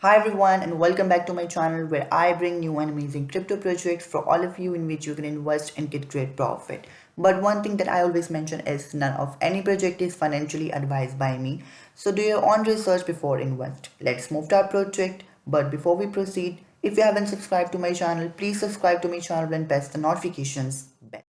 Hi everyone and welcome back to my channel where I bring new and amazing crypto projects for all of you in which you can invest and get great profit. But one thing that I always mention is none of any project is financially advised by me. So do your own research before invest. Let's move to our project. But before we proceed, if you haven't subscribed to my channel, please subscribe to my channel and press the notifications bell.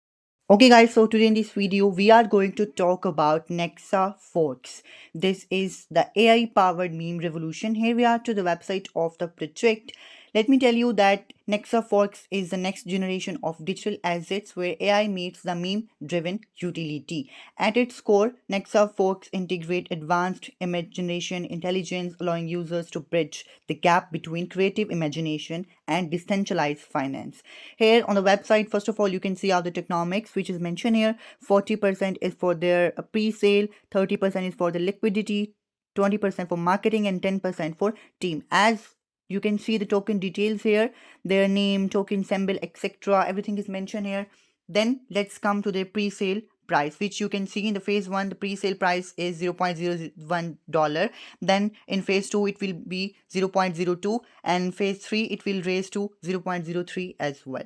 Okay guys, so today in this video we are going to talk about Nexa Forks. This is the AI powered meme revolution. Here we are to the website of the project. Let me tell you that Nexa Forks is the next generation of digital assets where AI meets the meme driven utility. At its core, Nexa Forks integrate advanced image generation intelligence, allowing users to bridge the gap between creative imagination and decentralized finance. Here on the website, first of all, you can see all the tokenomics, which is mentioned here. 40% is for their pre-sale, 30% is for the liquidity, 20% for marketing, and 10% for team. As you can see the token details here, their name, token symbol, etc. Everything is mentioned here. Then let's come to their pre-sale price, which you can see in the phase 1 the pre-sale price is $0.01. Then in phase 2 it will be 0.02, and phase 3 it will raise to 0.03 as well.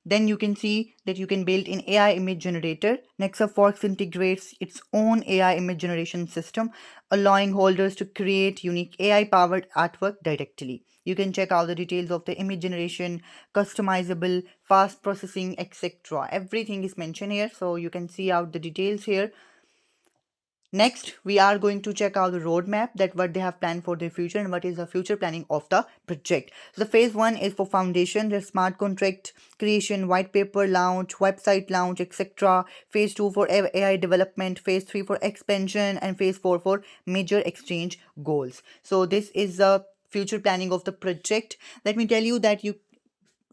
Then you can see that you can build an AI image generator. Nexaforks integrates its own AI image generation system, allowing holders to create unique AI powered artwork directly. You can check out the details of the image generation, customizable, fast processing, etc. Everything is mentioned here, so you can see out the details here. Next, we are going to check out the roadmap, that what they have planned for the future and what is the future planning of the project. So the phase 1 is for foundation, the smart contract creation, white paper launch, website launch, etc. Phase 2 for AI development, phase 3 for expansion, and phase 4 for major exchange goals. So this is the future planning of the project. Let me tell you that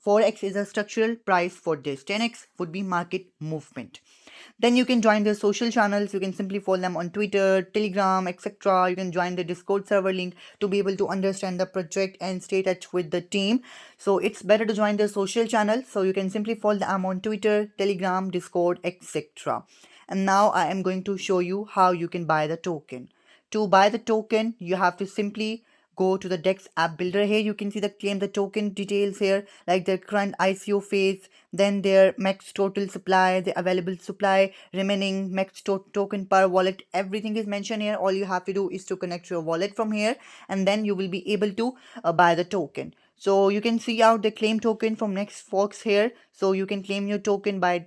4x is a structural price for this. 10x would be market movement. Then you can join their social channels. You can simply follow them on Twitter, Telegram, etc. You can join the Discord server link to be able to understand the project and stay in touch with the team. So it's better to join their social channels. So you can simply follow them on Twitter, Telegram, Discord, etc. And now I am going to show you how you can buy the token. To buy the token, you have to simply go to the DEX app builder. Here you can see the claim the token details here, like the current ICO phase, then their max total supply, the available supply, remaining max token per wallet. Everything is mentioned here. All you have to do is to connect your wallet from here, and then you will be able to buy the token. So you can see out the claim token from Next Fox here. So you can claim your token by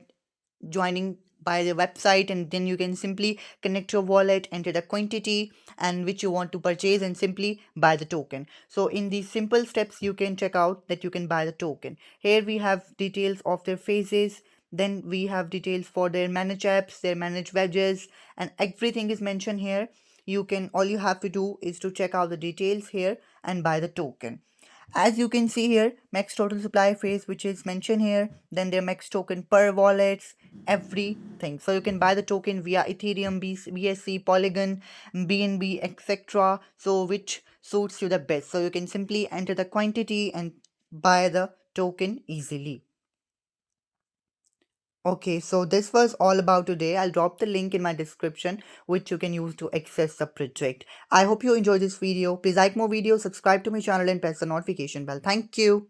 joining by the website, and then you can simply connect your wallet, enter the quantity and which you want to purchase, and simply buy the token. So in these simple steps you can check out that you can buy the token. Here we have details of their phases, then we have details for their manage apps, their manage wedges, and everything is mentioned here. You can, all you have to do is to check out the details here and buy the token. As you can see here, max total supply phase, which is mentioned here, then their max token per wallets, everything. So you can buy the token via Ethereum, BSC, Polygon, BNB, etc. So which suits you the best. So you can simply enter the quantity and buy the token easily. Okay, so this was all about today. I'll drop the link in my description, which you can use to access the project. I hope you enjoyed this video. Please like more videos, subscribe to my channel, and press the notification bell. Thank you.